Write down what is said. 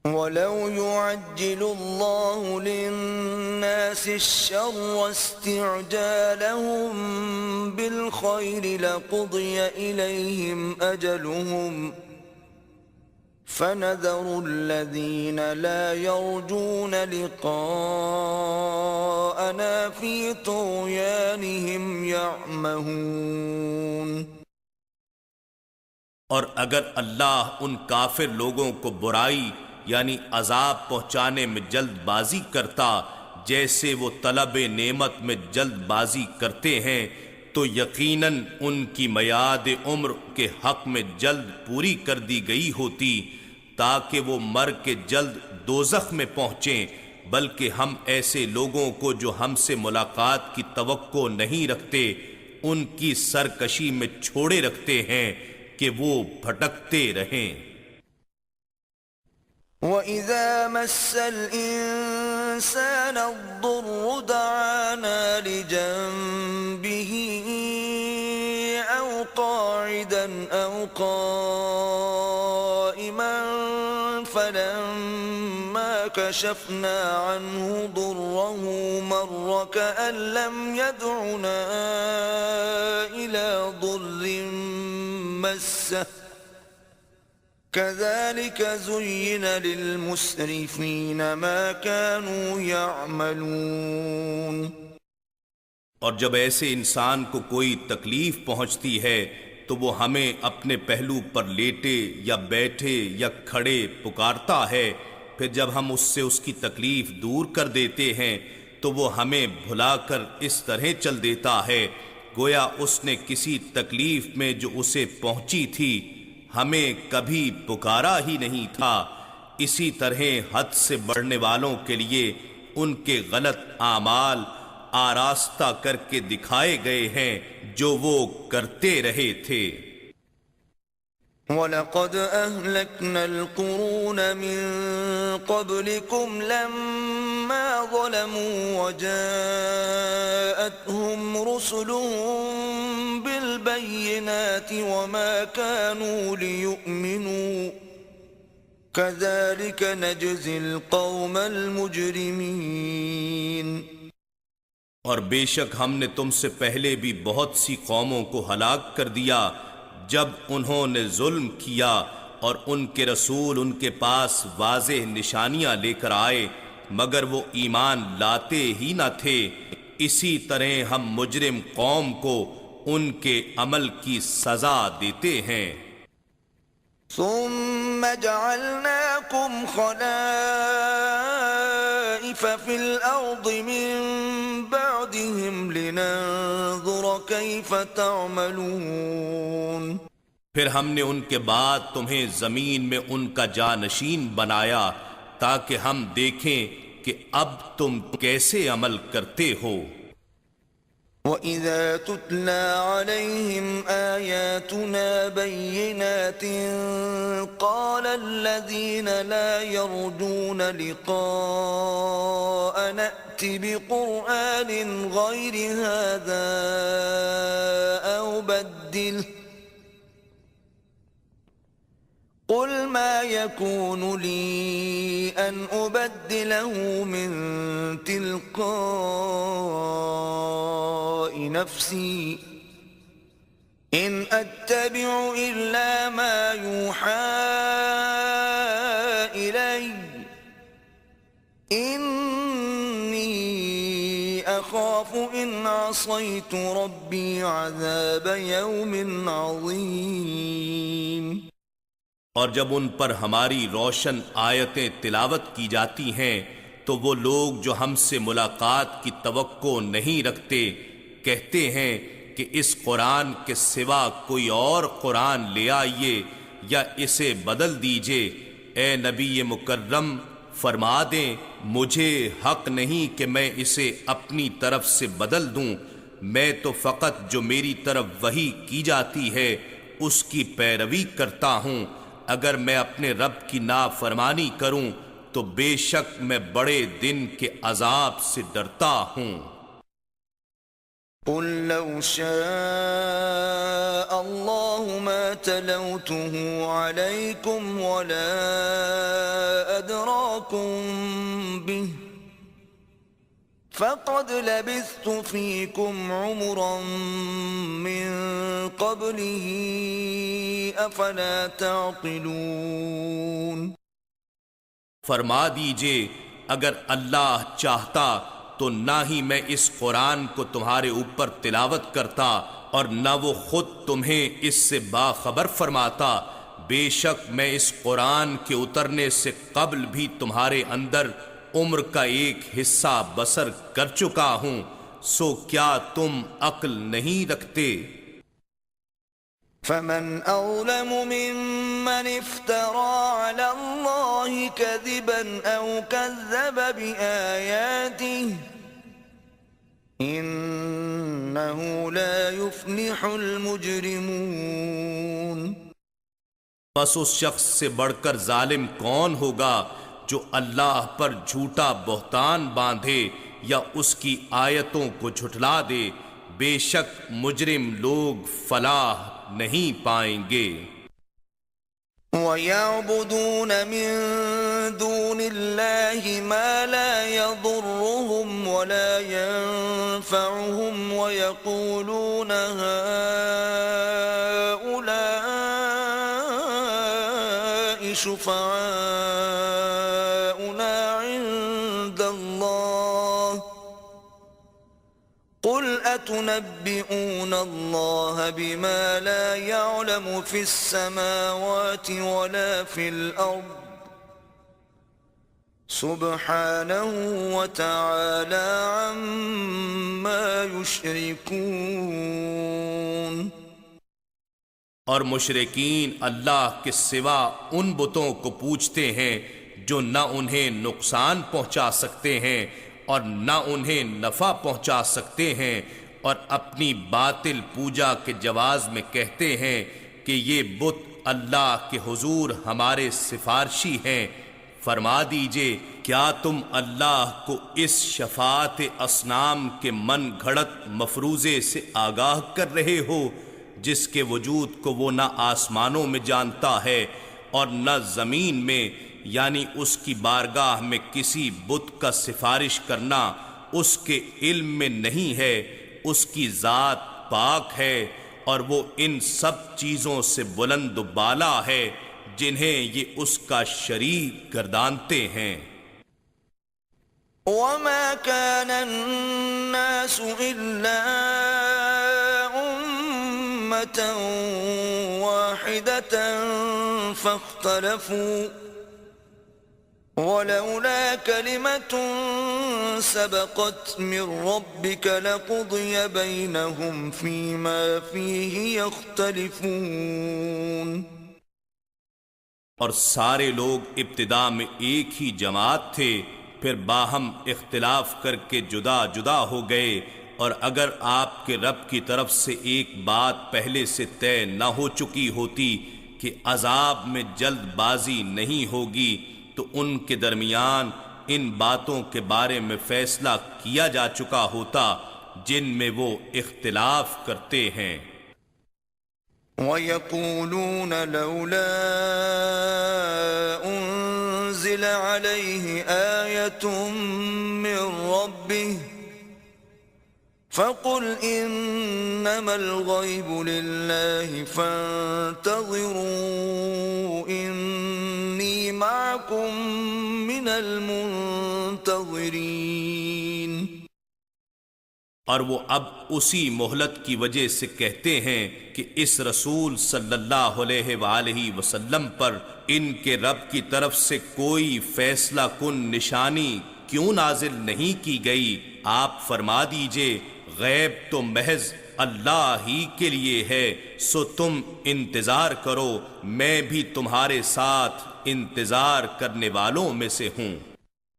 وَلَوْ يُعَجِّلُ اللَّهُ لِلنَّاسِ الشَّرَّ اسْتِعْجَالَهُم بِالْخَيْرِ لَقُضِيَ إِلَيْهِمْ أَجَلُهُمْ فَنَذَرُ الَّذِينَ لَا يَرْجُونَ لِقَاءَنَا فِي طُغْيَانِهِمْ يَعْمَهُونَ۔ اور اگر اللہ ان کافر لوگوں کو برائی یعنی عذاب پہنچانے میں جلد بازی کرتا جیسے وہ طلب نعمت میں جلد بازی کرتے ہیں تو یقیناً ان کی میعاد عمر کے حق میں جلد پوری کر دی گئی ہوتی تاکہ وہ مر کے جلد دوزخ میں پہنچیں، بلکہ ہم ایسے لوگوں کو جو ہم سے ملاقات کی توقع نہیں رکھتے ان کی سرکشی میں چھوڑے رکھتے ہیں کہ وہ بھٹکتے رہیں۔ وَإِذَا مَسَّ الْإِنسَانَ الضُّرُّ دَعَانَا لِجَنبِهِ أَوْ قَاعِدًا أَوْ قَائِمًا فَلَمَّا كَشَفْنَا عَنْهُ ضُرَّهُ مَرَّ كَأَن لَّمْ يَدْعُنَا إِلَى ضُرٍّ مَّسَّهُ كَذَلِكَ زُيِّنَ لِلْمُسْرِفِينَ مَا كَانُوا يَعْمَلُونَ۔ اور جب ایسے انسان کو کوئی تکلیف پہنچتی ہے تو وہ ہمیں اپنے پہلو پر لیٹے یا بیٹھے یا کھڑے پکارتا ہے، پھر جب ہم اس سے اس کی تکلیف دور کر دیتے ہیں تو وہ ہمیں بھلا کر اس طرح چل دیتا ہے گویا اس نے کسی تکلیف میں جو اسے پہنچی تھی ہمیں کبھی پکارا ہی نہیں تھا۔ اسی طرح حد سے بڑھنے والوں کے لیے ان کے غلط اعمال آراستہ کر کے دکھائے گئے ہیں جو وہ کرتے رہے تھے۔ وَلَقَدْ أَهْلَكْنَا الْقُرُونَ مِن قَبْلِكُمْ لَمَّا ظَلَمُوا وَجَاءَتْهُمْ رُسُلُهُم بِالْبَيِّنَاتِ وَمَا كَانُوا لِيُؤْمِنُوا كَذَلِكَ نَجْزِي الْقَوْمَ الْمُجْرِمِينَ۔ اور بے شک ہم نے تم سے پہلے بھی بہت سی قوموں کو ہلاک کر دیا جب انہوں نے ظلم کیا اور ان کے رسول ان کے پاس واضح نشانیاں لے کر آئے مگر وہ ایمان لاتے ہی نہ تھے، اسی طرح ہم مجرم قوم کو ان کے عمل کی سزا دیتے ہیں۔ ثم جعلناكم خلائف في الأرض من بعدهم لننظر كيف تعملون۔ پھر ہم نے ان کے بعد تمہیں زمین میں ان کا جانشین بنایا تاکہ ہم دیکھیں کہ اب تم کیسے عمل کرتے ہو۔ وَإِذَا تُتْلَى عَلَيْهِمْ آيَاتُنَا بَيِّنَاتٍ قَالَ الَّذِينَ لَا يَرْجُونَ لِقَاءَنَا ائْتِ بِقُرْآنٍ غَيْرِ هَذَا أَوْ بَدِّلْهُ قُلْ مَا يَكُونُ لِي أَنْ أُبَدِّلَهُ مِنْ تِلْقَاءِ نَفْسِي إِنْ أَتَّبِعُ إِلَّا مَا يُوحَى إِلَيَّ إِنِّي أَخَافُ إِنْ عَصَيْتُ رَبِّي عَذَابَ يَوْمٍ عَظِيمٍ۔ اور جب ان پر ہماری روشن آیتیں تلاوت کی جاتی ہیں تو وہ لوگ جو ہم سے ملاقات کی توقع نہیں رکھتے کہتے ہیں کہ اس قرآن کے سوا کوئی اور قرآن لے آئیے یا اسے بدل دیجئے۔ اے نبی مکرم فرما دیں مجھے حق نہیں کہ میں اسے اپنی طرف سے بدل دوں، میں تو فقط جو میری طرف وحی کی جاتی ہے اس کی پیروی کرتا ہوں، اگر میں اپنے رب کی نافرمانی کروں تو بے شک میں بڑے دن کے عذاب سے ڈرتا ہوں۔ قُل لَّوْ شَاءَ اللَّهُ مَا تَلَوْتُهُ عَلَيْكُمْ وَلَا أَدْرَاكُم أراكم به فقد لبثت فيكم عمرا من قبله أفلا تعقلون۔ فرما دیجئے اگر اللہ چاہتا تو نہ ہی میں اس قرآن کو تمہارے اوپر تلاوت کرتا اور نہ وہ خود تمہیں اس سے باخبر فرماتا۔ بے شک میں اس قرآن کے اترنے سے قبل بھی تمہارے اندر عمر کا ایک حصہ بسر کر چکا ہوں، سو کیا تم عقل نہیں رکھتے؟ فمن أظلم ممن افترى على الله كذبا أو كذب بآياته إنه لا يفلح المجرمون۔ بس اس شخص سے بڑھ کر ظالم کون ہوگا جو اللہ پر جھوٹا بہتان باندھے یا اس کی آیتوں کو جھٹلا دے؟ بے شک مجرم لوگ فلاح نہیں پائیں گے۔ وَيَعْبُدُونَ مِن دُونِ اللَّهِ مَا لَا يَضُرُّهُمْ وَلَا يَنفَعُهُمْ وَيَقُولُونَ هَؤُلَاءِ شُفَعَاؤُنَا عِندَ اللَّهِ قُلْ أَتُنَبِّئُونَ اللَّهَ بِمَا لَا يَعْلَمُ فِي السَّمَاوَاتِ وَلَا فِي الْأَرْضِ سُبْحَانَهُ وَتَعَالَى عَمَّا يُشْرِكُونَ۔ اور مشرکین اللہ کے سوا ان بتوں کو پوجتے ہیں جو نہ انہیں نقصان پہنچا سکتے ہیں اور نہ انہیں نفع پہنچا سکتے ہیں، اور اپنی باطل پوجا کے جواز میں کہتے ہیں کہ یہ بت اللہ کے حضور ہمارے سفارشی ہیں۔ فرما دیجئے کیا تم اللہ کو اس شفاعت اصنام کے من گھڑت مفروضے سے آگاہ کر رہے ہو جس کے وجود کو وہ نہ آسمانوں میں جانتا ہے اور نہ زمین میں، یعنی اس کی بارگاہ میں کسی بت کا سفارش کرنا اس کے علم میں نہیں ہے، اس کی ذات پاک ہے اور وہ ان سب چیزوں سے بلند و بالا ہے جنہیں یہ اس کا شریک گردانتے ہیں۔ وَمَا كَانَ النَّاسُ إِلَّا أُمَّةً وَاحِدَةً فَاخْتَلَفُوا وَلَوْلَا كَلِمَةٌ سَبَقَتْ مِنْ رَبِّكَ لَقُضِيَ بَيْنَهُمْ فِيمَا فِيهِ يَخْتَلِفُونَ۔ اور سارے لوگ ابتدا میں ایک ہی جماعت تھے، پھر باہم اختلاف کر کے جدا جدا ہو گئے، اور اگر آپ کے رب کی طرف سے ایک بات پہلے سے طے نہ ہو چکی ہوتی کہ عذاب میں جلد بازی نہیں ہوگی تو ان کے درمیان ان باتوں کے بارے میں فیصلہ کیا جا چکا ہوتا جن میں وہ اختلاف کرتے ہیں۔ وَيَقُولُونَ لَوْلَا أُنزِلَ عَلَيْهِ آيَةٌ مِّن رَّبِّهِ فَقُلْ إِنَّمَا الْغَيْبُ لِلَّهِ فَانتَظِرُوا إِنِّي مَعَكُمْ مِنَ الْمُنتَظِرِينَ۔ اور وہ اب اسی مہلت کی وجہ سے کہتے ہیں کہ اس رسول صلی اللہ علیہ وآلہ وسلم پر ان کے رب کی طرف سے کوئی فیصلہ کن نشانی کیوں نازل نہیں کی گئی؟ آپ فرما دیجئے غیب تو محض اللہ ہی کے لیے ہے، سو تم انتظار کرو، میں بھی تمہارے ساتھ انتظار کرنے والوں میں سے ہوں۔